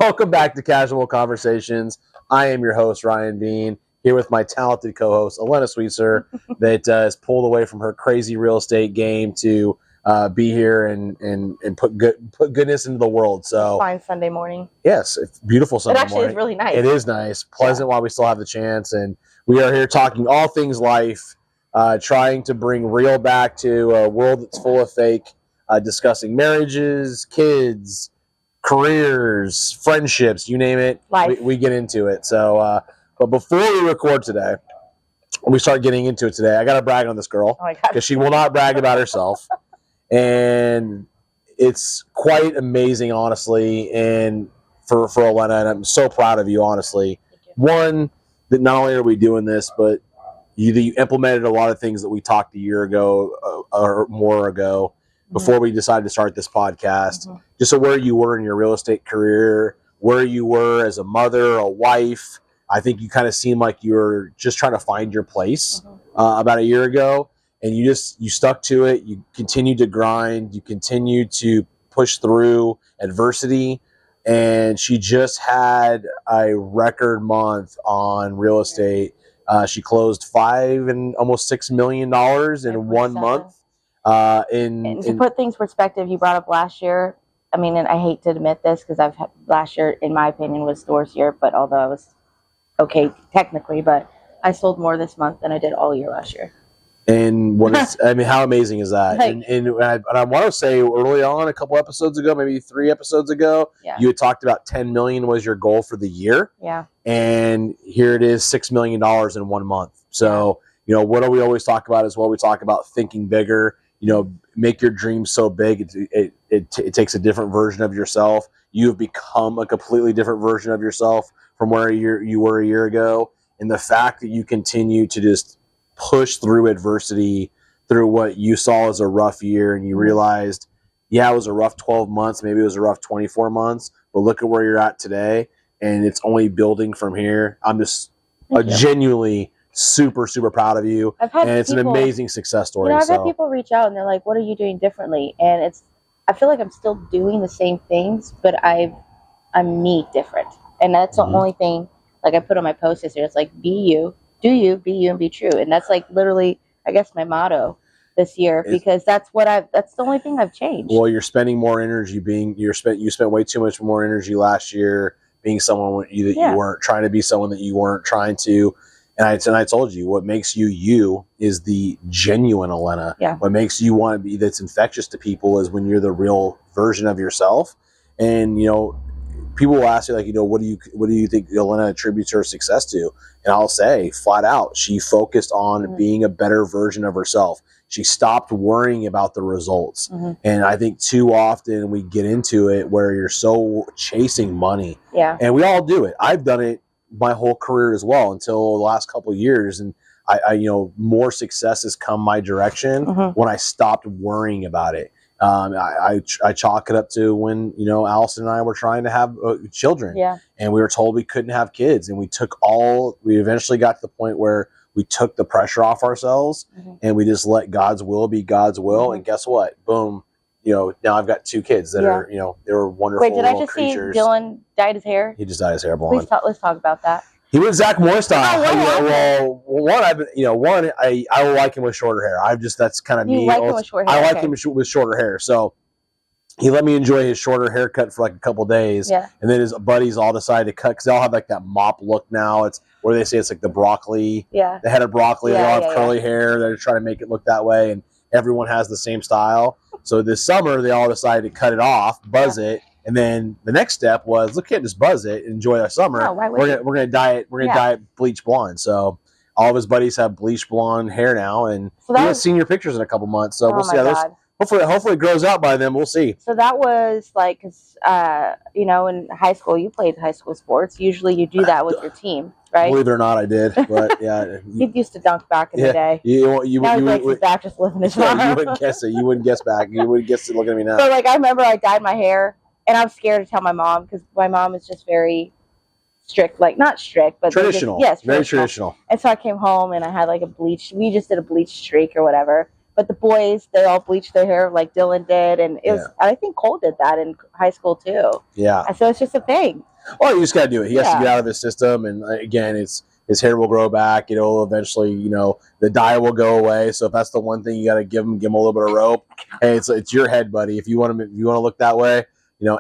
Welcome back to Casual Conversations. I am your host, Ryan Bean, here with my talented co-host, Elena Sweetser, that is pulled away from her crazy real estate game to be here and put goodness into the world. So fine Sunday morning. Yes, it's beautiful Sunday morning. It actually is really nice. It is nice, pleasant while we still have the chance. And we are here talking all things life, trying to bring real back to a world that's full of fake, discussing marriages, kids, careers, friendships, you name it. We get into it. So, but before we record today, we start getting into it today, I got to brag on this girl because she will not brag about herself. And it's quite amazing, honestly, and for Elena, and I'm so proud of you, honestly. One, that not only are we doing this, but you implemented a lot of things that we talked a year ago or more ago before we decided to start this podcast. Just so where you were in your real estate career, where you were as a mother, a wife. I think you kind of seemed like you were just trying to find your place about a year ago. And you stuck to it. You continued to grind. You continued to push through adversity. And she just had a record month on real estate. She closed $5 and almost $6 million in 1 month. And to put things in perspective, you brought up last year. I mean, and I hate to admit this because last year, in my opinion, was the worst year. But although I was okay technically, but I sold more this month than I did all year last year. And how amazing is that? And I want to say early on, a couple episodes ago, maybe 3 episodes ago, you had talked about 10 million was your goal for the year. Yeah. And here it is, $6 million in 1 month. So, what do we always talk about as well? We talk about thinking bigger, make your dreams so big. It takes a different version of yourself. You've become a completely different version of yourself from where you were a year ago. And the fact that you continue to just push through adversity, through what you saw as a rough year, and you realized, it was a rough 12 months, maybe it was a rough 24 months, but look at where you're at today, and it's only building from here. I'm just genuinely super, super proud of you, and it's an amazing success story. I've had people reach out, and they're like, what are you doing differently? And I feel like I'm still doing the same things, but I'm me different, and that's the only thing, like I put on my post yesterday, it's like, be you. Do you, be you, and be true. And that's like literally, I guess, my motto this year, because that's the only thing I've changed. Well, you're spending more energy you spent way too much more energy last year being someone you weren't trying to be, someone that you weren't trying to. And I told you, what makes you is the genuine Elena. Yeah. What makes you want to be, that's infectious to people, is when you're the real version of yourself. And, people will ask you, like, what do you think Elena attributes her success to? And I'll say flat out, she focused on being a better version of herself. She stopped worrying about the results. And I think too often we get into it where you're so chasing money. Yeah. And we all do it. I've done it my whole career as well until the last couple of years. And I more success has come my direction when I stopped worrying about it. I chalk it up to when, Allison and I were trying to have children, and we were told we couldn't have kids. And we eventually got to the point where we took the pressure off ourselves and we just let God's will be God's will. And guess what? Boom. Now I've got 2 kids that are, they were wonderful. Wait, did I just creatures. see Dylan dyed his hair? He just dyed his hair blonde. Let's talk about that. He went Zach Moore style. I like him with shorter hair. That's kind of me. Like him with short hair. I like him with shorter hair. So he let me enjoy his shorter haircut for like a couple days. Yeah. And then his buddies all decided to cut, because they all have like that mop look now. It's where they say it's like the broccoli. Yeah. The head of broccoli. They all have curly hair. They're trying to make it look that way. And everyone has the same style. So this summer, they all decided to cut it off, buzz it. And then the next step was, look, can't just buzz it, enjoy our summer. No, we're gonna dye it. We're gonna dye it bleach blonde. So all of his buddies have bleach blonde hair now, and we haven't seen your pictures in a couple months. So we'll see how this. Hopefully it grows out by then. We'll see. So that was like, because in high school, you played high school sports. Usually you do that with your team, right? Believe it or not, I did. But yeah, he used to dunk back in the day. You back just living his life. You wouldn't guess it. You wouldn't guess back. You wouldn't guess it looking at me now. So like, I remember I dyed my hair, and I was scared to tell my mom, because my mom is just very strict, like not strict, but traditional. Yes, very traditional. And so I came home and I had like we just did a bleach streak or whatever. But the boys, they all bleached their hair like Dylan did, and it was. I think Cole did that in high school too. Yeah. And so it's just a thing. Well, you just got to do it. He has to Yeah. get out of his system, and again, his hair will grow back. It'll eventually, the dye will go away. So if that's the one thing you got to give him a little bit of rope. Hey, it's your head, buddy. If you want to look that way,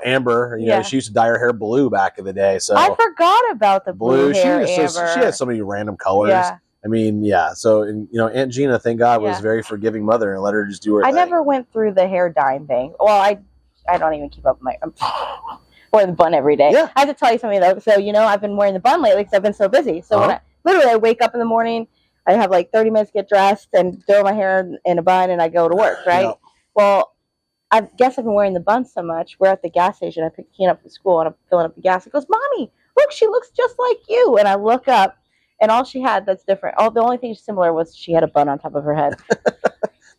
Amber, Yeah. she used to dye her hair blue back in the day. So I forgot about the blue hair, she Amber. has so many random colors. Yeah. I mean, yeah. So, and Aunt Gina, thank God, was Yeah. a very forgiving mother and let her just do her I thing. never went through the hair dyeing thing. Well, I don't even keep up with I'm wearing the bun every day. Yeah. I have to tell you something though. So I've been wearing the bun lately because I've been so busy. So when I wake up in the morning, I have like 30 minutes to get dressed and throw my hair in a bun and I go to work. Right. Yep. Well, I guess I've been wearing the bun so much. We're at the gas station. I picked Keen up from school and I'm filling up the gas. It goes, "Mommy, look, she looks just like you." And I look up. And all she had that's different. The only thing similar was she had a bun on top of her head.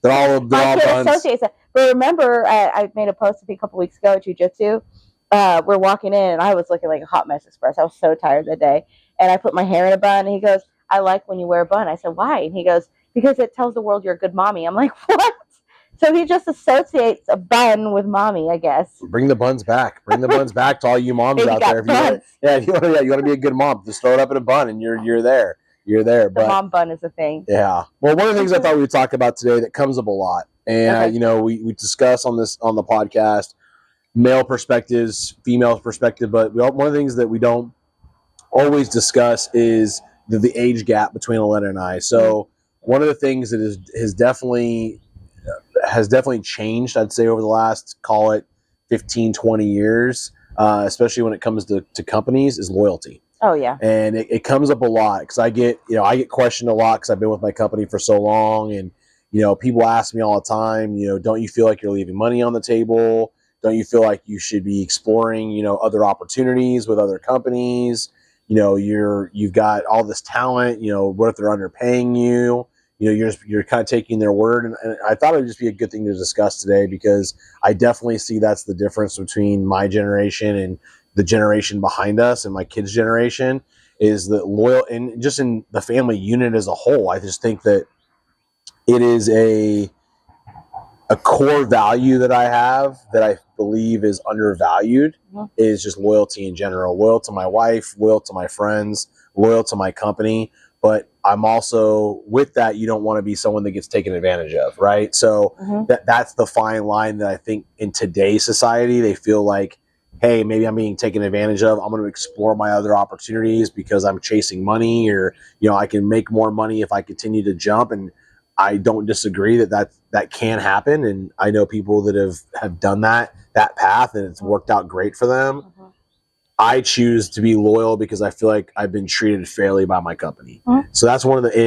they're all buns. Associate that. But remember, I made a post a couple weeks ago at Jiu-Jitsu. We're walking in, and I was looking like a hot mess express. I was so tired that day. And I put my hair in a bun, and he goes, "I like when you wear a bun." I said, "Why?" And he goes, "Because it tells the world you're a good mommy." I'm like, "What?" So he just associates a bun with mommy, I guess. Bring the buns back. Bring the buns back to all you moms out there. If you want to be a good mom, just throw it up in a bun, and you're there. You're there. The mom bun is a thing. Yeah. Well, one of the things I thought we would talk about today that comes up a lot, and we discuss on the podcast, male perspectives, female perspective, but one of the things that we don't always discuss is the age gap between Alena and I. So one of the things that has definitely changed, I'd say, over the last, call it 15, 20 years, especially when it comes to companies, is loyalty. Oh, yeah. And it comes up a lot because I get questioned a lot because I've been with my company for so long. And, people ask me all the time, don't you feel like you're leaving money on the table? Don't you feel like you should be exploring, other opportunities with other companies? You've got all this talent, what if they're underpaying you? You're kind of taking their word. And I thought it would just be a good thing to discuss today because I definitely see that's the difference between my generation and the generation behind us and my kids' generation is that loyal and just in the family unit as a whole. I just think that it is a core value that I have that I believe is undervalued is just loyalty in general. Loyal to my wife, loyal to my friends, loyal to my company. But I'm also, with that, you don't want to be someone that gets taken advantage of, right? So that's the fine line that I think in today's society, they feel like, hey, maybe I'm being taken advantage of. I'm going to explore my other opportunities because I'm chasing money or, I can make more money if I continue to jump. And I don't disagree that can happen. And I know people that have done that path and it's worked out great for them. I choose to be loyal because I feel like I've been treated fairly by my company. So that's one of the,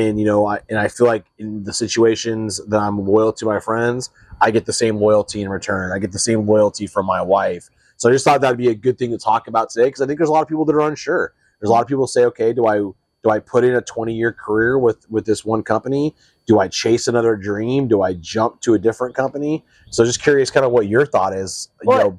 and I feel like in the situations that I'm loyal to my friends, I get the same loyalty in return. I get the same loyalty from my wife. So I just thought that'd be a good thing to talk about today because I think there's a lot of people that are unsure. There's a lot of people who say, okay, do I put in a 20-year career with this one company? Do I chase another dream? Do I jump to a different company? So just curious kind of what your thought is,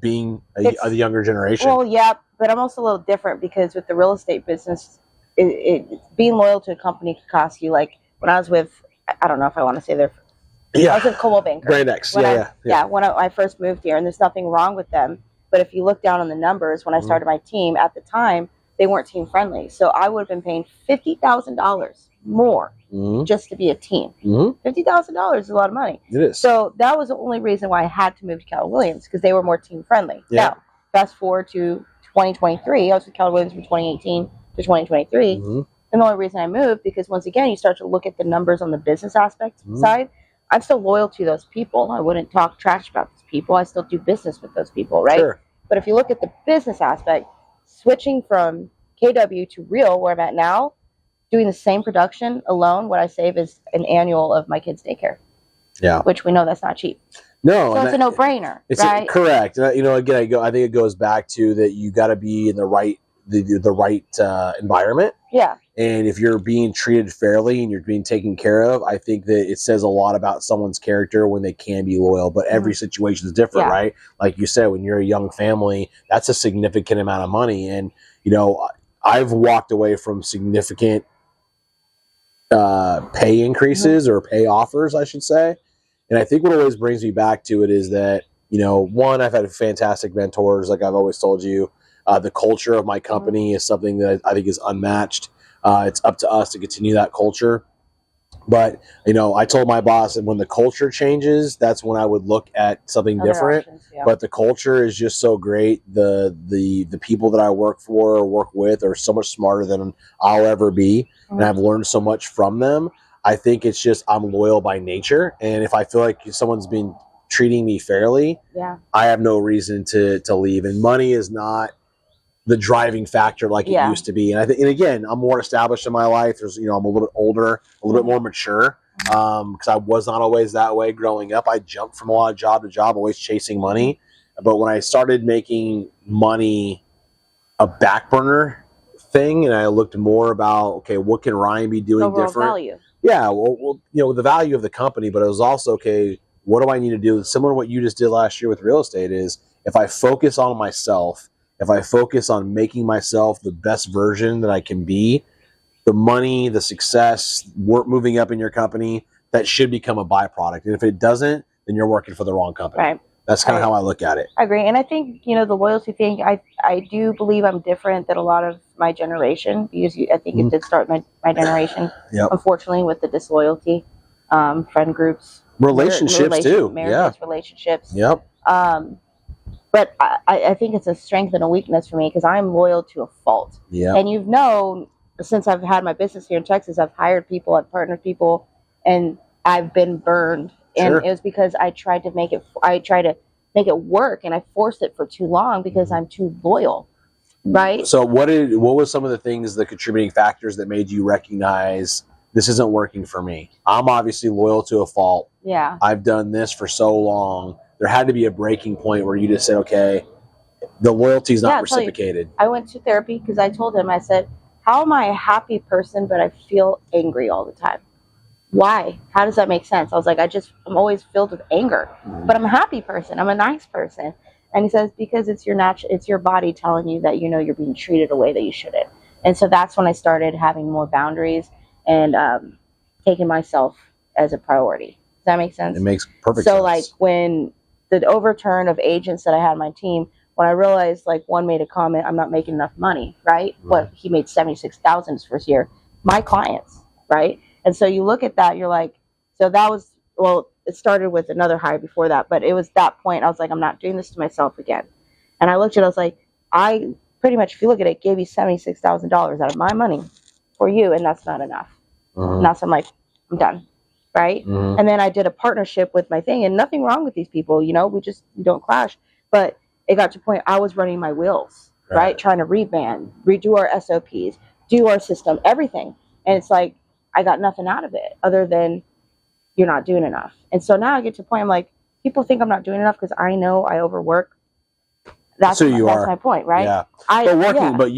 being a younger generation. Well, yeah, but I'm also a little different because with the real estate business, being loyal to a company could cost you, like when I was with, I don't know if I want to say I was with Coldwell Banker. Brand X, when I first moved here, and there's nothing wrong with them. But if you look down on the numbers, when I started my team at the time, they weren't team friendly. So I would have been paying $50,000 more just to be a team. $50,000 is a lot of money. It is. So that was the only reason why I had to move to Keller Williams because they were more team friendly. Yeah. Now, fast forward to 2023. I was with Keller Williams from 2018 to 2023. And the only reason I moved because once again, you start to look at the numbers on the business aspect side. I'm still loyal to those people. I wouldn't talk trash about those people. I still do business with those people, right? Sure. But if you look at the business aspect, switching from KW to Real, where I'm at now, doing the same production alone, what I save is an annual of my kids' daycare. Yeah. Which we know that's not cheap. No. So it's a no-brainer, right? Correct. Again, I think it goes back to that you got to be in the right environment. Yeah. And if you're being treated fairly and you're being taken care of, I think that it says a lot about someone's character when they can be loyal. But every situation is different, right? Like you said, when you're a young family, that's a significant amount of money. And, I've walked away from significant pay increases or pay offers, I should say. And I think what always brings me back to it is that, one, I've had fantastic mentors, like I've always told you. The culture of my company is something that I think is unmatched. It's up to us to continue that culture. But I told my boss that when the culture changes, that's when I would look at something Other different. options, yeah. But the culture is just so great. The people that I work for or work with are so much smarter than I'll ever be, and I've learned so much from them. I think it's just I'm loyal by nature, and if I feel like someone's been treating me fairly, Yeah. I have no reason to leave. And money is not the driving factor like it Yeah. used to be. And I think, and again, I'm more established in my life. There's, I'm a little bit older, a little bit more mature. Because I was not always that way growing up. I jumped from a lot of job to job, always chasing money. But when I started making money a back burner thing, and I looked more about, okay, what can Ryan be doing Overall different? value. Yeah, well, the value of the company, but it was also, okay, what do I need to do? Similar to what you just did last year with real estate is, if I focus on myself, if I focus on making myself the best version that I can be, the money, the success, work moving up in your company, that should become a byproduct. And if it doesn't, then you're working for the wrong company. Right. That's kind of how I look at it. I agree. And I think, the loyalty thing, I do believe I'm different than a lot of my generation, because I think it did start my generation, unfortunately, with the disloyalty, friend groups. Relationships too. Marriages, relationships. Yep. But I think it's a strength and a weakness for me, because I'm loyal to a fault. Yeah. And since I've had my business here in Texas, I've hired people, I've partnered people, and I've been burned. And it was because I tried to make it work, and I forced it for too long because I'm too loyal. Right. So what was some of the things, the contributing factors that made you recognize this isn't working for me? I'm obviously loyal to a fault. Yeah. I've done this for so long. There had to be a breaking point where you just said, okay, the loyalty is not reciprocated. I went to therapy because I told him, I said, how am I a happy person, but I feel angry all the time? Why? How does that make sense? I was like, I'm always filled with anger, but I'm a happy person. I'm a nice person. And he says, because it's your body telling you that, you're being treated a way that you shouldn't. And so that's when I started having more boundaries and taking myself as a priority. Does that make sense? It makes perfect sense. So like when the overturn of agents that I had on my team, when I realized, like, one made a comment, I'm not making enough money, right? But he made $76,000 his first year. My clients, right? And so you look at that, you're like, so that was, it started with another hire before that, but it was that point, I was like, I'm not doing this to myself again. And I looked at it, I was like, I pretty much, if you look at it, gave you $76,000 out of my money for you, and that's not enough. And that's, I'm like, I'm done, right? And then I did a partnership with my thing, and nothing wrong with these people, we don't clash. But it got to a point I was running my wheels, right? Trying to redo our SOPs, do our system, everything. And it's like, I got nothing out of it other than you're not doing enough. And so now I get to a point, I'm like, people think I'm not doing enough because I know I overwork. That's my point, right? Yeah. But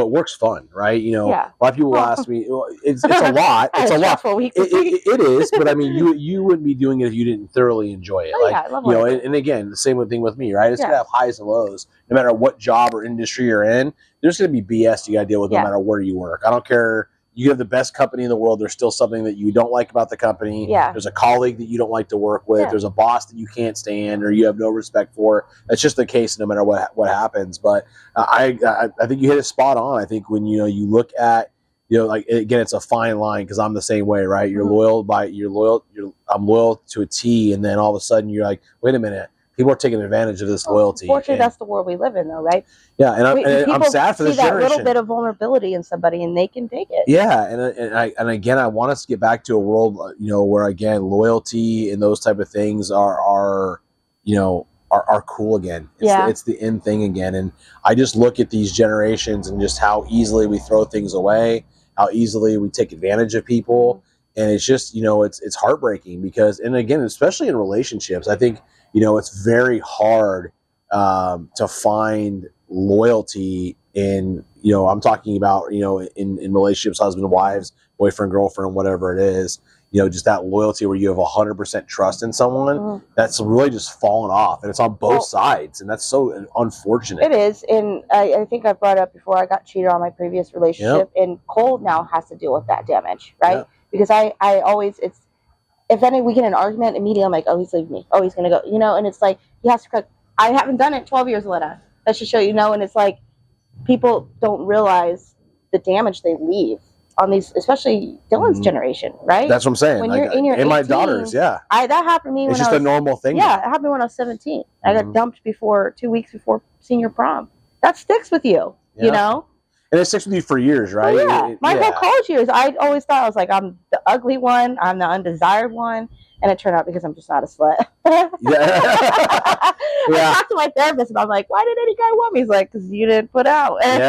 work's fun, right? A lot of people will ask me, it's a lot. It's a lot. It is, but I mean, you wouldn't be doing it if you didn't thoroughly enjoy it. I love it. And again, the same thing with me, right? It's gonna have highs and lows, no matter what job or industry you're in. There's gonna be BS you gotta deal with no matter where you work. I don't care. You have the best company in the world. There's still something that you don't like about the company. Yeah. There's a colleague that you don't like to work with. Yeah. There's a boss that you can't stand or you have no respect for. That's just the case no matter what happens. But I think you hit it spot on. I think when you look at like, again, it's a fine line, because I'm the same way, right? I'm loyal to a T, and then all of a sudden you're like, wait a minute. People are taking advantage of this loyalty. Unfortunately, that's the world we live in, though, right? Yeah, and I'm sad for this generation. See that little bit of vulnerability in somebody, and they can take it. Yeah, and again, I want us to get back to a world, where, again, loyalty and those type of things are cool again. It's the in thing again. And I just look at these generations and just how easily we throw things away, how easily we take advantage of people, and it's just it's heartbreaking, because, and again, especially in relationships, I think. It's very hard to find loyalty in, I'm talking about, in relationships, husband, wives, boyfriend, girlfriend, whatever it is, just that loyalty where you have 100% trust in someone, that's really just fallen off, and it's on both sides. And that's so unfortunate. It is. And I think I brought up before, I got cheated on my previous relationship, and Cole now has to deal with that damage, right? Because I always, if we get in an argument, immediately I'm like, oh, he's leaving me. Oh, he's going to go, and it's like, he has to correct. I haven't done it 12 years, Lena. That should show and it's like, people don't realize the damage they leave on these, especially Dylan's generation, right? That's what I'm saying. When like, you're in your and my 18s, daughters, yeah. that happened to me It's when just I was a normal thing. Yeah, it happened when I was 17. I got dumped 2 weeks before senior prom. That sticks with you, you know? And it sticks with you for years, right? Oh, yeah. My whole college years, I always thought I was like, I'm the ugly one, I'm the undesired one. And it turned out because I'm just not a slut. I talked to my therapist and I'm like, why did any guy want me? He's like, because you didn't put out. He's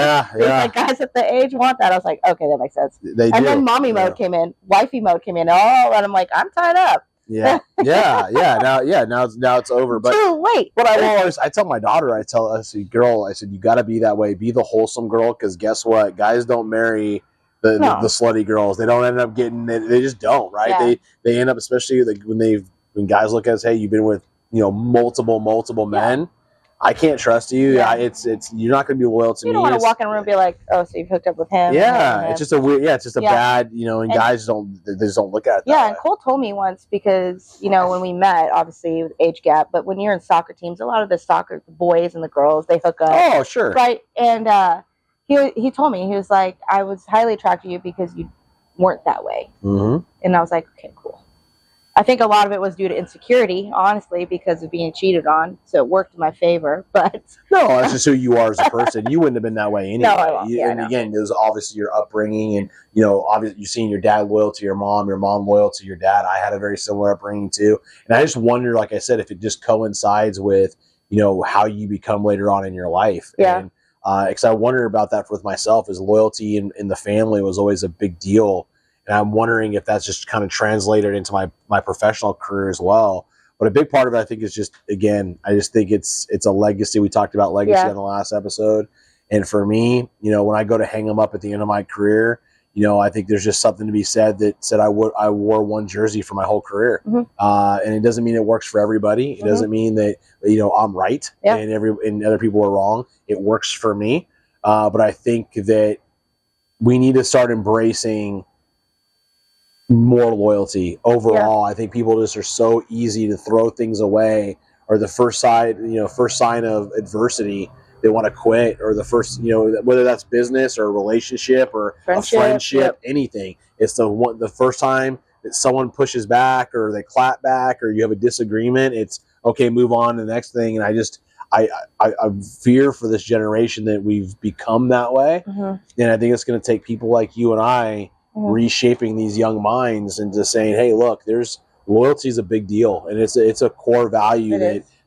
like, guys at the age want that. I was like, okay, that makes sense. And then mommy mode came in, wifey mode came in. Oh, and I'm like, I'm tied up. Now it's over. But too late. But I tell my daughter, I said, girl, I said, you got to be that way. Be the wholesome girl, because guess what? Guys don't marry the slutty girls. They don't end up getting. They just don't, right? Yeah. They end up, especially when guys look at us, hey, you've been with multiple men. I can't trust you. Yeah. It's you're not going to be loyal to me. You don't want to walk in a room and be like, oh, so you've hooked up with him. Yeah, it's just a weird. Yeah, it's just a bad. And guys they just don't look at it. Yeah, and Cole told me once, because when we met, obviously with age gap, but when you're in soccer teams, a lot of the boys and the girls, they hook up. Oh, sure. Right, and he told me, he was like, I was highly attracted to you because you weren't that way. Mm-hmm. And I was like, okay, cool. I think a lot of it was due to insecurity, honestly, because of being cheated on. So it worked in my favor. But no, that's just who you are as a person. You wouldn't have been that way anyway. No, I won't. And again, it was obviously your upbringing, and obviously you've seen your dad loyal to your mom loyal to your dad. I had a very similar upbringing too, and I just wonder, like I said, if it just coincides with how you become later on in your life. Yeah. And because I wonder about that with myself, as loyalty in the family was always a big deal. And I'm wondering if that's just kind of translated into my professional career as well. But a big part of it, I think, is just, again, I just think it's a legacy. We talked about legacy on the last episode. And for me, when I go to hang them up at the end of my career, I think there's just something to be said that said I wore one jersey for my whole career. Mm-hmm. And it doesn't mean it works for everybody. It doesn't mean that, I'm right and other people are wrong. It works for me. But I think that we need to start embracing more loyalty overall. I think people just are so easy to throw things away, or the first sign of adversity, they want to quit, or the first, whether that's business or a relationship or a friendship, anything. It's the first time that someone pushes back or they clap back or you have a disagreement, it's okay, move on to the next thing. And I fear for this generation that we've become that way. Mm-hmm. And I think it's going to take people like you and I reshaping these young minds into saying, hey, look, loyalty is a big deal, and it's a core value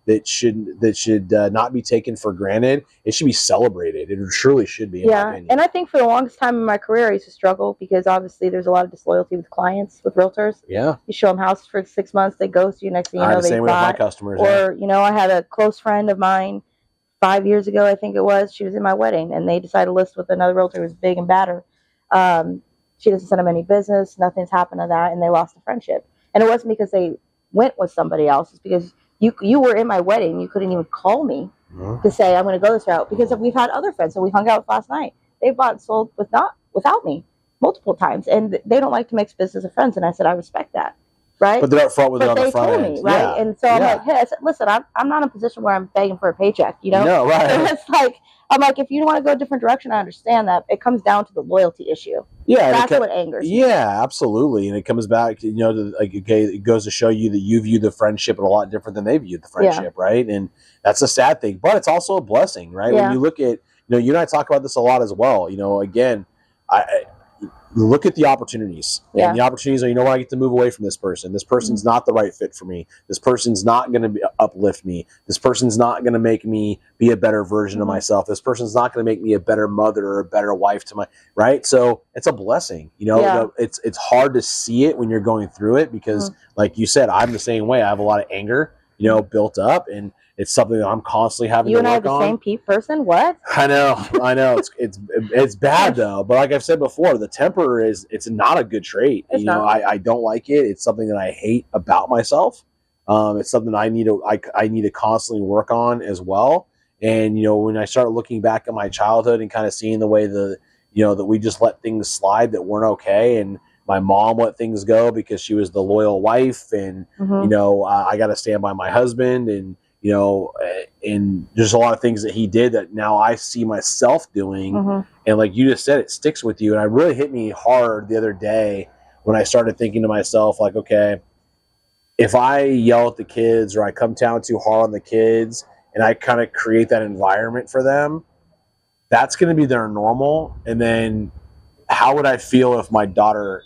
that should not be taken for granted. It should be celebrated. It truly should be. In my opinion. And I think for the longest time in my career, I used to struggle because obviously there's a lot of disloyalty with clients, with realtors. Yeah, you show them houses for 6 months, they ghost you. Next thing you know, they same with my customers. Or I had a close friend of mine 5 years ago, I think it was. She was in my wedding, and they decided to list with another realtor who was big and badder. She doesn't send them any business. Nothing's happened to that, and they lost a friendship. And it wasn't because they went with somebody else. It's because you were in my wedding. You couldn't even call me to say I'm going to go this route, because we've had other friends that we hung out with last night. They bought and sold without me multiple times, and they don't like to mix business with friends. And I said, I respect that, right? But they're upfront with it on the front end, me, right? Yeah. And so I'm like, hey, I said, listen, I'm not in a position where I'm begging for a paycheck, No, right. And it's like, I'm like, if you want to go a different direction, I understand that. It comes down to the loyalty issue. Yeah, that's what angers me. Yeah, absolutely. And it comes back, it goes to show you that you view the friendship a lot different than they viewed the friendship, right? And that's a sad thing, but it's also a blessing, right? Yeah. When you look at, you and I talk about this a lot as well. Again, I look at the opportunities. Yeah. And the opportunities are, I get to move away from this person. This person's not the right fit for me. This person's not going to uplift me. This person's not going to make me be a better version of myself. This person's not going to make me a better mother or a better wife to right? So it's a blessing. It's hard to see it when you're going through it because, like you said, I'm the same way. I have a lot of anger, built up, and it's something that I'm constantly having to work on. You and I are the same person? What? I know. It's bad though. But like I've said before, the temper it's not a good trait. I don't like it. It's something that I hate about myself. It's something I need to constantly work on as well. And when I start looking back at my childhood and kind of seeing the way that we just let things slide that weren't okay, and my mom let things go because she was the loyal wife, and I got to stand by my husband, and and there's a lot of things that he did that now I see myself doing. Mm-hmm. And like you just said, it sticks with you. And it really hit me hard the other day when I started thinking to myself, like, okay, if I yell at the kids or I come down too hard on the kids and I kind of create that environment for them, that's going to be their normal. And then how would I feel if my daughter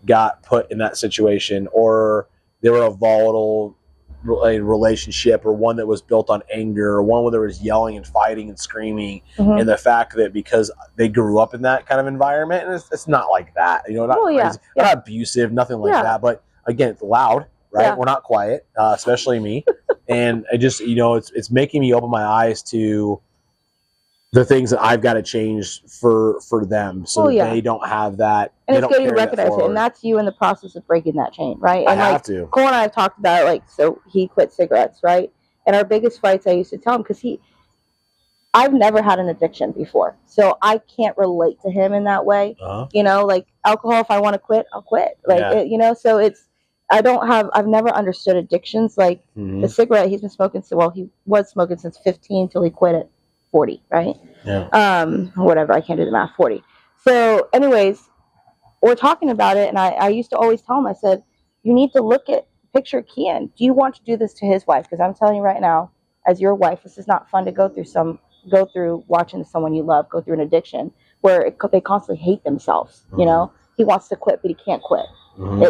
got put in that situation, or they were a volatile relationship, or one that was built on anger, or one where there was yelling and fighting and screaming, and the fact that because they grew up in that kind of environment, and it's not like that, not crazy, not abusive, nothing like that, but again, it's loud, right? We're not quiet, especially me. And I just, it's making me open my eyes to the things that I've got to change for them, so that they don't have that. And it's good you recognize it, and that's you in the process of breaking that chain, right? And I have to. Cole and I have talked about it, like, so he quit cigarettes, right? And our biggest fights, I used to tell him, because I've never had an addiction before, so I can't relate to him in that way. Like alcohol, if I want to quit, I'll quit. Like, so I've never understood addictions. Like the cigarette, he's been smoking, he was smoking since 15 till he quit at 40, right? Whatever, I can't do the math, 40. So anyways, we're talking about it, and I used to always tell him, I said, you need to picture Kian. Do you want to do this to his wife? Because I'm telling you right now, as your wife, this is not fun to go through watching someone you love go through an addiction where they constantly hate themselves. He wants to quit, but he can't quit.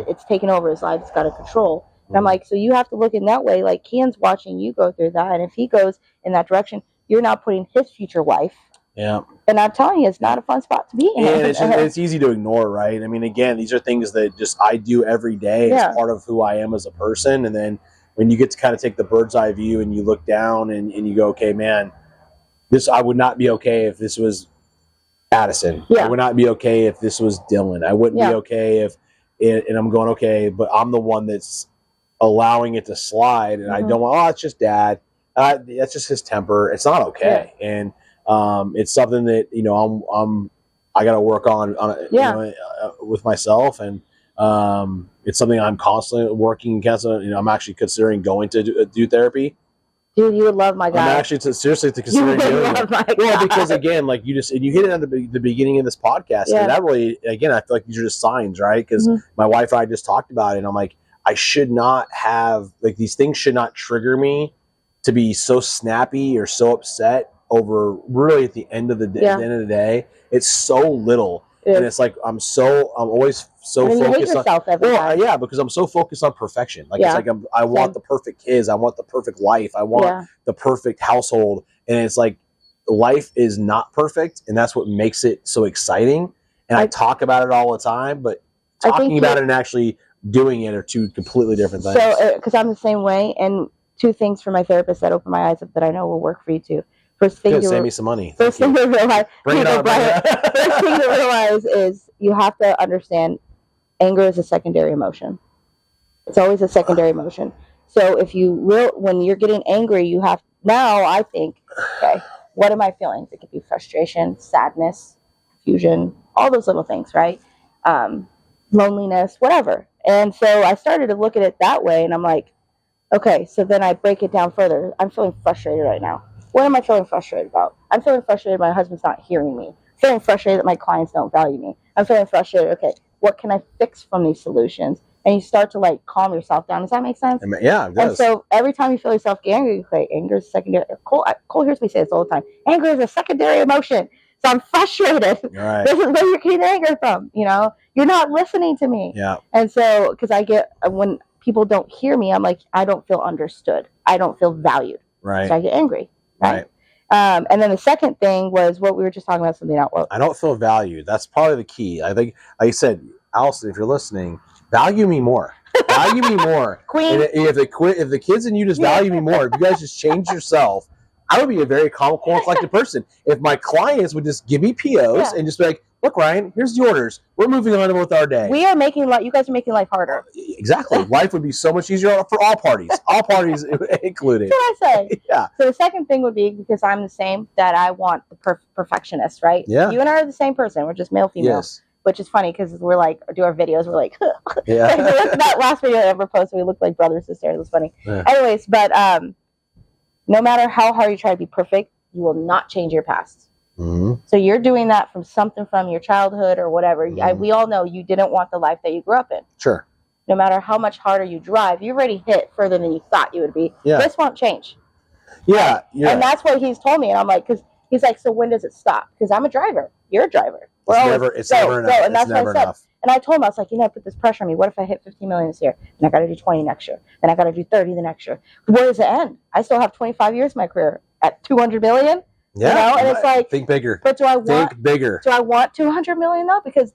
It's taken over his life. It's got to control. And I'm like, so you have to look in that way. Like, Kian's watching you go through that, and if he goes in that direction, you're now putting his future wife. Yeah. And I'm telling you, it's not a fun spot to be in. And it's easy to ignore, right? I mean, again, these are things that just I do every day. It's part of who I am as a person. And then when you get to kind of take the bird's eye view and you look down and you go, okay, man, I would not be okay if this was Addison. I would not be okay if this was Dylan. I wouldn't be okay and I'm going, okay, but I'm the one that's allowing it to slide. And I don't want, it's just Dad. That's just his temper. It's not okay. And it's something that I got to work on with myself, and it's something I'm constantly working against. I'm actually considering going to do therapy. Dude, you would love my guy. I'm actually seriously considering doing it. Well, because again, like you hit it at the beginning of this podcast, and that really, again, I feel like these are just signs, right? Because my wife and I just talked about it, and I'm like, I should not have, like, these things should not trigger me to be so snappy or so upset over really at the end of the day. At the end of the day, it's so little, and it's like I'm always so focused on. Because I'm so focused on perfection. Like it's like I want the perfect kids, I want the perfect life, I want the perfect household, and it's like life is not perfect, and that's what makes it so exciting. And I talk about it all the time, but talking about it and actually doing it are two completely different things. So, because I'm the same way, and two things for my therapist that opened my eyes up that I know will work for you too. First thing save me some money. First thing to realize. Bring it on. First thing to realize is you have to understand anger is a secondary emotion. It's always a secondary emotion. So when you're getting angry, you have now. I think, okay, what am I feeling? It could be frustration, sadness, confusion, all those little things, right? Loneliness, whatever. And so I started to look at it that way, and I'm like, okay, so then I break it down further. I'm feeling frustrated right now. What am I feeling frustrated about? I'm feeling frustrated my husband's not hearing me. I'm feeling frustrated that my clients don't value me. I'm feeling frustrated, okay, what can I fix from these solutions? And you start to like calm yourself down. Does that make sense? Yeah, it does. And so every time you feel yourself get angry, you say, anger is secondary. Cole hears me say this all the time. Anger is a secondary emotion. So I'm frustrated. Right. This is where you're getting anger from. You're not listening to me. Yeah. And so, because when people don't hear me, I'm like, I don't feel understood. I don't feel valued. Right. So I get angry. Right. And then the second thing was what we were just talking about, something else. I don't feel valued. That's probably the key. I think, like I said, Allison, if you're listening, value me more. Value me more. Queen. And if the kids and you just value me more, if you guys just change yourself, I would be a very calm, cool, collected person. If my clients would just give me POs and just be like, look, Ryan, here's the orders. We're moving on with our day. You guys are making life harder. Exactly. Life would be so much easier for all parties included. That's what I say. Yeah. So the second thing would be, because I'm the same, that I want the perfectionist, right? Yeah. You and I are the same person. We're just male, female. Yes. Which is funny because we're like, do our videos, we're like, yeah. that last video I ever posted, we looked like brother and sister. It was funny. Yeah. Anyways, but No matter how hard you try to be perfect, you will not change your past. Mm-hmm. So you're doing that from something from your childhood or whatever. Mm-hmm. We all know you didn't want the life that you grew up in. Sure. No matter how much harder you drive, you already hit further than you thought you would be. Yeah. This won't change. Yeah. And that's what he's told me. And I'm like, because he's like, so when does it stop? Because I'm a driver. You're a driver. It's never enough. And that's what I said. And I told him, I was like, I put this pressure on me. What if I hit 15 million this year? And I got to do 20 next year. Then I got to do 30 the next year. Where does it end? I still have 25 years of my career at 200 million. Yeah. And it's like, think bigger. But do I want think bigger? Do I want 200 million though? Because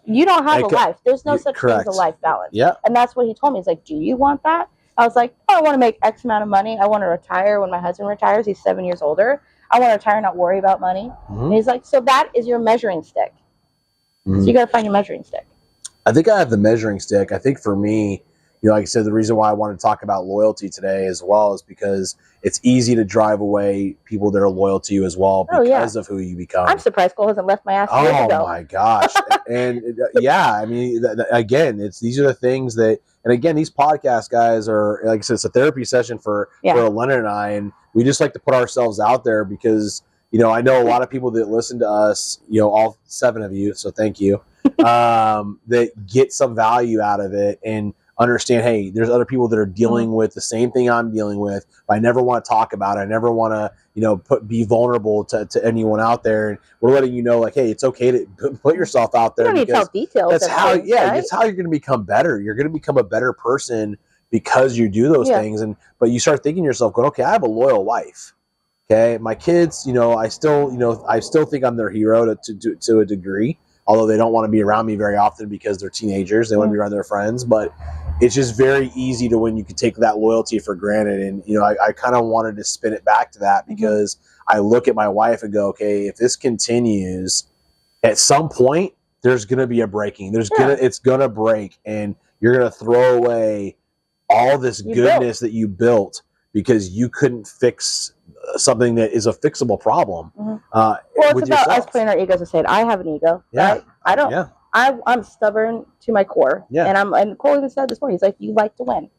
you don't have a life. There's no such thing as a life balance. Yeah. And that's what he told me. He's like, do you want that? I was like, I want to make X amount of money. I want to retire when my husband retires. He's 7 years older. I want to retire and not worry about money. Mm-hmm. And he's like, so that is your measuring stick. Mm-hmm. So you got to find your measuring stick. I think I have the measuring stick. I think for me, like I said, the reason why I wanted to talk about loyalty today as well is because it's easy to drive away people that are loyal to you as well because of who you become. I'm surprised Cole hasn't left my ass years ago. Oh my gosh. And I mean, again, these are the things that, and again, these podcast guys are, like I said, it's a therapy session for Leonard and I, and we just like to put ourselves out there because, I know a lot of people that listen to us, all 7 of you, so thank you, that get some value out of it and understand, hey, there's other people that are dealing with the same thing I'm dealing with, but I never want to talk about it. I never want to, be vulnerable to anyone out there. And we're letting you know, like, hey, it's okay to put yourself out there. You don't need to tell details. That's how, it's how you're going to become better. You're going to become a better person because you do those things. But you start thinking to yourself, going, okay, I have a loyal wife. Okay, my kids, I still think I'm their hero to a degree. Although they don't want to be around me very often because they're teenagers. They want to be around their friends. But it's just very easy to when you can take that loyalty for granted. And, I kind of wanted to spin it back to that because I look at my wife and go, okay, if this continues, at some point, there's going to be a breaking. It's going to break. And you're going to throw away all this goodness that you built because you couldn't fix something that is a fixable problem. It's about us putting our egos aside. I have an ego. Yeah. Right? I don't. Yeah. I'm stubborn to my core. Yeah. And Cole even said this morning, he's like, you like to win.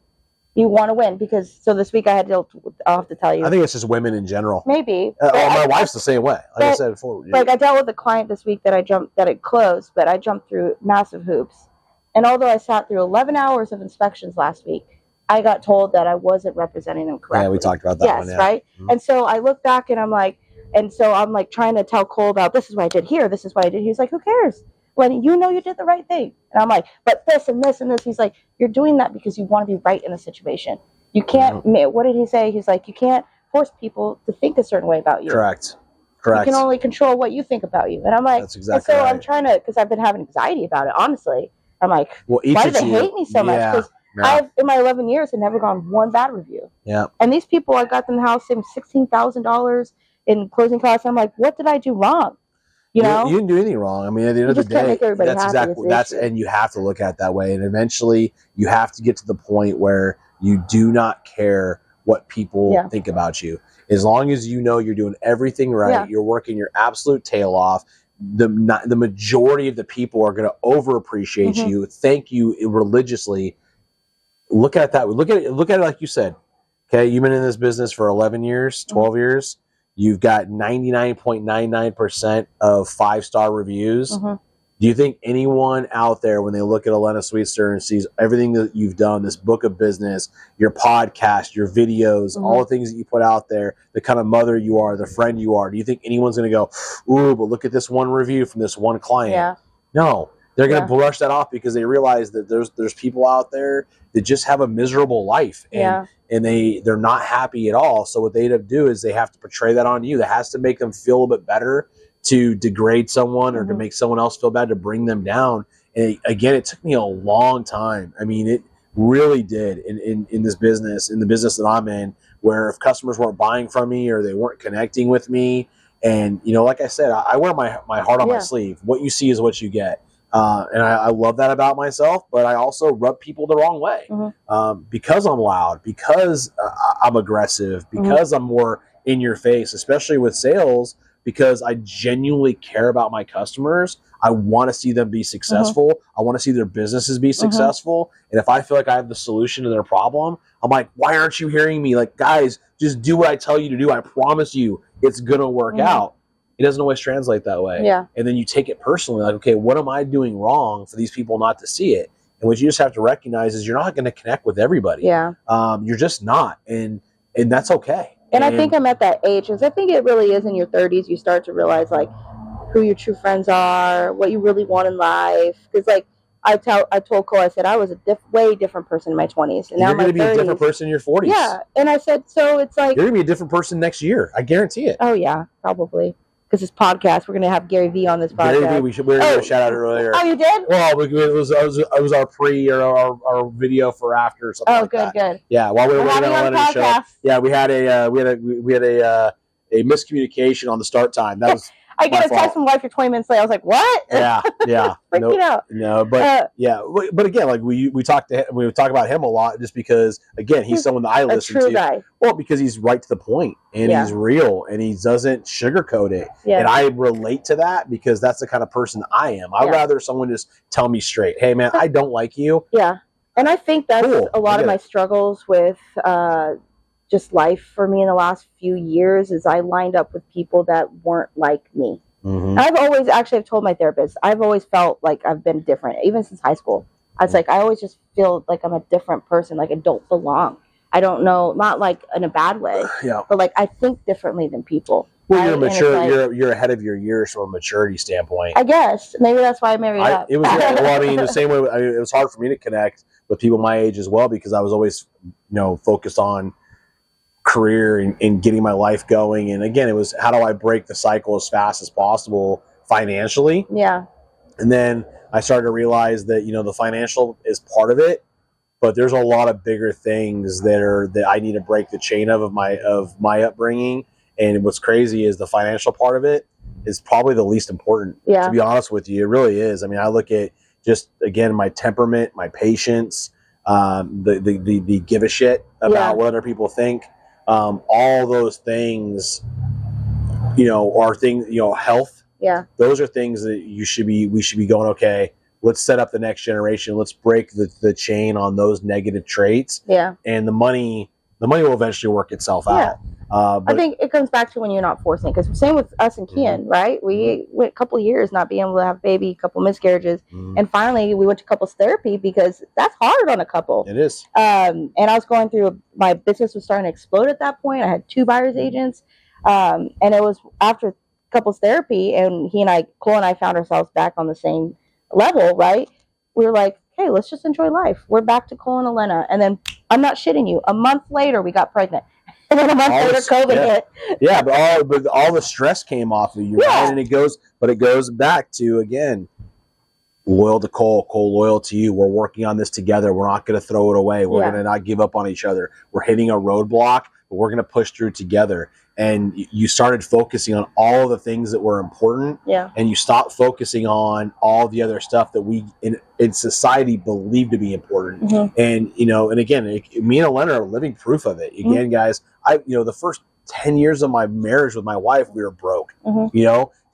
You want to win so this week I'll have to tell you. I think it's just women in general. Maybe. My wife's the same way. Like I said before. Like I dealt with a client this week that it closed, but I jumped through massive hoops. And although I sat through 11 hours of inspections last week, I got told that I wasn't representing them correctly. Yeah, we talked about that one. Yes, right? Mm-hmm. And so I look back and I'm like trying to tell Cole about this is what I did here, this is what I did. He's like, who cares? When you did the right thing. And I'm like, but this and this and this. He's like, you're doing that because you want to be right in the situation. You can't, what did he say? He's like, you can't force people to think a certain way about you. Correct. You can only control what you think about you. And I'm like, that's exactly right. I'm trying to, because I've been having anxiety about it, honestly. I'm like, why do they hate me so much? Because I've, in my 11 years, have never gone one bad review. Yeah. And these people, I got them the house saving $16,000 in closing costs. I'm like, what did I do wrong? You didn't do anything wrong. I mean, at the end of the day, and you have to look at it that way. And eventually, you have to get to the point where you do not care what people think about you. As long as you're doing everything right, you're working your absolute tail off. The majority of the people are going to overappreciate you, thank you religiously. Look at it that way. Look at it like you said. Okay, you've been in this business for 11 years, 12 years. You've got 99.99% of 5-star reviews. Do you think anyone out there, when they look at Elena Sweetster and sees everything that you've done, this book of business, your podcast, your videos, all the things that you put out there, the kind of mother you are, the friend you are, do you think anyone's going to go, ooh, but look at this one review from this one client? Yeah. No. They're going to brush that off because they realize that there's people out there that just have a miserable life and they're not happy at all. So what they end up doing is they have to portray that on you. That has to make them feel a little bit better to degrade someone or to make someone else feel bad, to bring them down. And again, it took me a long time. I mean, it really did in this business, in the business that I'm in, where if customers weren't buying from me or they weren't connecting with me, and like I said, I wear my heart on my sleeve. What you see is what you get. And I love that about myself, but I also rub people the wrong way because I'm loud, because I'm aggressive, because I'm more in your face, especially with sales. because I genuinely care about my customers. I want to see them be successful. I want to see their businesses be successful. And if I feel like I have the solution to their problem, I'm like, why aren't you hearing me? Like, guys, just do what I tell you to do. I promise you it's going to work out. It doesn't always translate that way. Yeah. And then you take it personally, like, okay, what am I doing wrong for these people not to see it? And what you just have to recognize is you're not going to connect with everybody. Yeah. You're just not. And that's okay. And I think I'm at that age, because I think it really is in your 30s, you start to realize, like, who your true friends are, what you really want in life. Because, like, I told Cole, I said I was a way different person in my 20s. And now you're going to be 30s, a different person in your 40s. Yeah. And I said, so it's like, you're going to be a different person next year. I guarantee it. Oh, yeah, probably. Because this podcast, we're going to have Gary Vee on this podcast. Gary Vee, we were going to shout out earlier. Oh, you did? Well, it was our pre or our video for after or something. Oh, like that. Good. Yeah, while we were waiting on the show. Yeah, we had a miscommunication on the start time. That was. I get a text from wife for 20 minutes late. I was like, what? Yeah. Freaking out. No, but but again, like we talk about him a lot, just because again he's someone that I listen to. Guy. Well, because he's right to the point and he's real and he doesn't sugarcoat it. Yeah. And I relate to that because that's the kind of person I am. I'd rather someone just tell me straight, hey man, I don't like you. Yeah. And I think that's a lot of my struggles with just life for me in the last few years is I lined up with people that weren't like me. I've told my therapist, I've always felt like I've been different, even since high school. I was like, I always just feel like I'm a different person, like I don't belong. I don't know, not like in a bad way, but like I think differently than people. Well, you're mature. Like, you're ahead of your years from a maturity standpoint. I guess maybe that's why I married up. It was well, I mean, the same way. It was hard for me to connect with people my age as well because I was always, focused on career and getting my life going. And again, it was how do I break the cycle as fast as possible financially? Yeah. And then I started to realize that the financial is part of it, but there's a lot of bigger things that I need to break the chain of my upbringing. And what's crazy is the financial part of it is probably the least important. Yeah. To be honest with you, it really is. I mean, I look at just again my temperament, my patience, the give a shit about what other people think. All those things, are things, health. Yeah. Those are things that we should be going, okay, let's set up the next generation. Let's break the chain on those negative traits. Yeah. And the money will eventually work itself out. But I think it comes back to when you're not forcing, because same with us and Kian, right? We went a couple of years not being able to have a baby, a couple miscarriages. And finally we went to couples therapy because that's hard on a couple. It is. And I was going through, my business was starting to explode at that point. I had 2 buyer's agents. And it was after couples therapy and Cole and I found ourselves back on the same level, right? We were like, hey, let's just enjoy life. We're back to Cole and Elena. And then I'm not shitting you, a month later we got pregnant. And then a month later, COVID hit. Yeah, but all the stress came off of you, right? And it goes back to, again, loyal to Cole loyal to you. We're working on this together. We're not going to throw it away. We're going to not give up on each other. We're hitting a roadblock, but we're going to push through together. And you started focusing on all of the things that were important. Yeah. And you stopped focusing on all the other stuff that we in society believe to be important. And, and again, me and Elena are living proof of it. Again, guys, the first 10 years of my marriage with my wife, we were broke,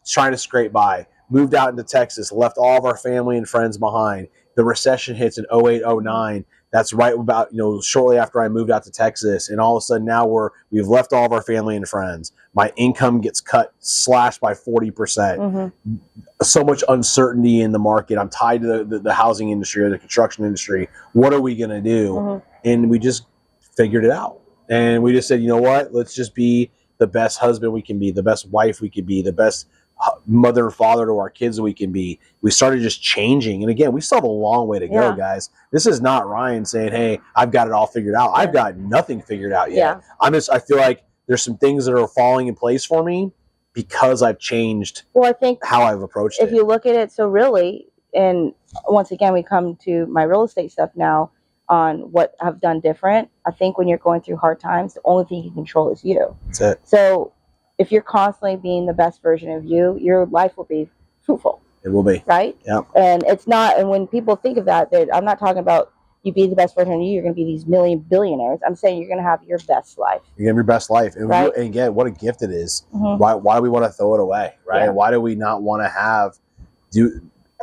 trying to scrape by, moved out into Texas, left all of our family and friends behind. The recession hits in 08, 09. That's right about, shortly after I moved out to Texas. And all of a sudden now we've left all of our family and friends. My income gets slashed by 40%. So much uncertainty in the market. I'm tied to the housing industry or the construction industry. What are we going to do? And we just figured it out. And we just said, you know what? Let's just be the best husband we can be, the best wife we can be, the best mother and father to our kids we can be. We started just changing. And again, we still have a long way to go, guys. This is not Ryan saying, hey, I've got it all figured out. I've got nothing figured out yet. I feel like there's some things that are falling in place for me because I've changed I think how I've approached it. If you look at it, so really, and once again, we come to my real estate stuff now on what I've done different. I think when you're going through hard times, the only thing you can control is you. That's it. So if you're constantly being the best version of you, your life will be fruitful. It will be. Right? Yeah. And it's not, and when people think of that, I'm not talking about, you be the best version of you, you're going to be these million billionaires. I'm saying you're going to have your best life. You're gonna have your best life, and, right? And again, what a gift it is. Mm-hmm. Why do we want to throw it away, right? Yeah. Why do we not want to have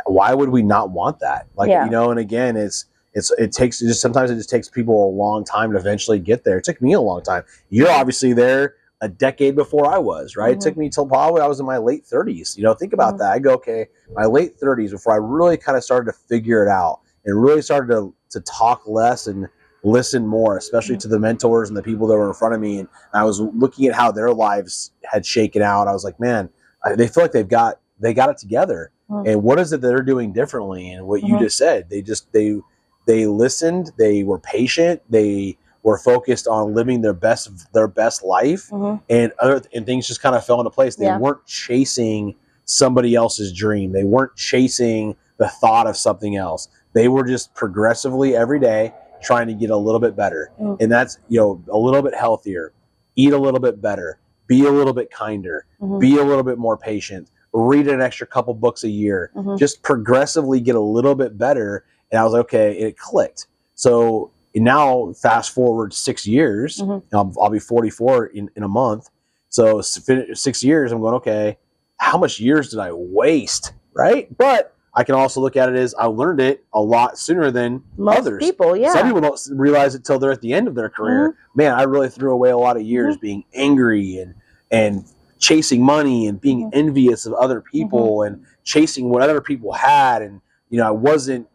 why would we not want that? Like, you know, and again, it takes just sometimes it just takes people a long time to eventually get there. It took me a long time. You're obviously there a decade before I was, right? Mm-hmm. It took me till probably I was in my late 30s. You know, think about that. I go, okay, my late 30s before I really kind of started to figure it out and really started to talk less and listen more, especially to the mentors and the people that were in front of me. And I was looking at how their lives had shaken out. I was like, man, they feel like they got it together. And what is it that they're doing differently? And what you just said, they listened, they were patient, they were focused on living their best life, and things just kind of fell into place. They weren't chasing somebody else's dream. They weren't chasing the thought of something else. They were just progressively every day trying to get a little bit better. And that's, you know, a little bit healthier, eat a little bit better, be a little bit kinder, be a little bit more patient, read an extra couple books a year, just progressively get a little bit better. And I was like, okay, it clicked. So now fast forward 6 years, I'll be 44 in a month. So 6 years, I'm going, okay, how much years did I waste, right? But I can also look at it as I learned it a lot sooner than most others. People, yeah. Some people don't realize it till they're at the end of their career. Man, I really threw away a lot of years being angry and chasing money and being envious of other people and chasing what other people had. And, you know, I wasn't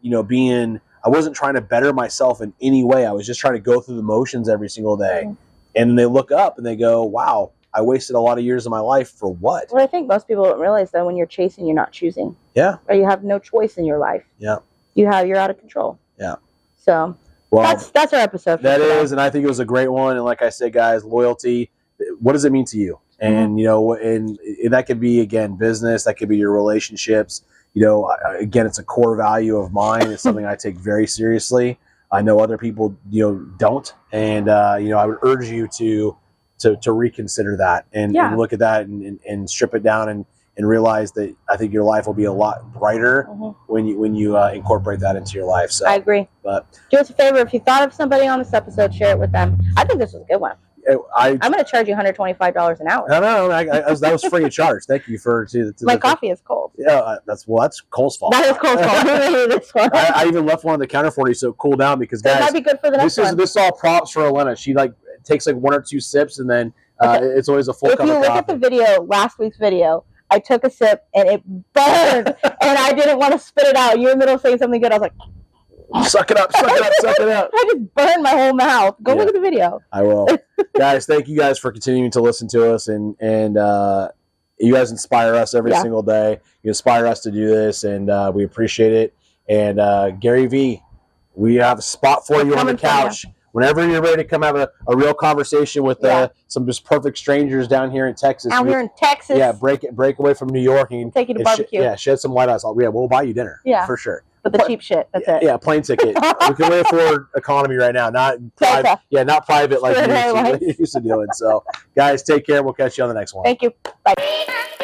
trying to better myself in any way. I was just trying to go through the motions every single day. And they look up and they go, wow, I wasted a lot of years of my life for what? Well, I think most people don't realize that when you're chasing, you're not choosing. Yeah. Or you have no choice in your life. Yeah. You're out of control. Yeah. So that's our episode for today. And I think it was a great one. And like I said, guys, loyalty, what does it mean to you? And, you know, and that could be, again, business, that could be your relationships. You know, again, it's a core value of mine. It's something I take very seriously. I know other people, you know, don't. And, you know, I would urge you to reconsider that and look at that and strip it down and realize that I think your life will be a lot brighter when you incorporate that into your life. So I agree. But do us a favor, if you thought of somebody on this episode, share it with them. I think this was a good one. I'm going to charge you $125 an hour. No, that was free of charge. Thank you for my coffee is cold. Yeah, that's Cole's fault. That is Cole's fault. Who made this one? I even left one on the counter for you so it cooled down because guys, that might be good for the next one. This is all props for Elena. She takes one or two sips and then it's always a full cup of coffee. If you look at the video, last week's video, I took a sip and it burned and I didn't want to spit it out. You were in the middle of saying something good. I was like, suck it up. I just burned my whole mouth. Go look at the video. I will. Guys, thank you guys for continuing to listen to us and you guys inspire us every single day. You inspire us to do this and we appreciate it. And Gary V, we have a spot for you on the couch. Whenever you're ready to come have a real conversation with some just perfect strangers down here in Texas. Here in Texas. Yeah, break away from New York and take you to barbecue. Shed some light on us. We'll buy you dinner. Yeah, for sure. But the cheap shit. That's it. Yeah, plane ticket. We can only afford economy right now, not private. Yeah, not private like you used to doing. So, guys, take care. We'll catch you on the next one. Thank you. Bye.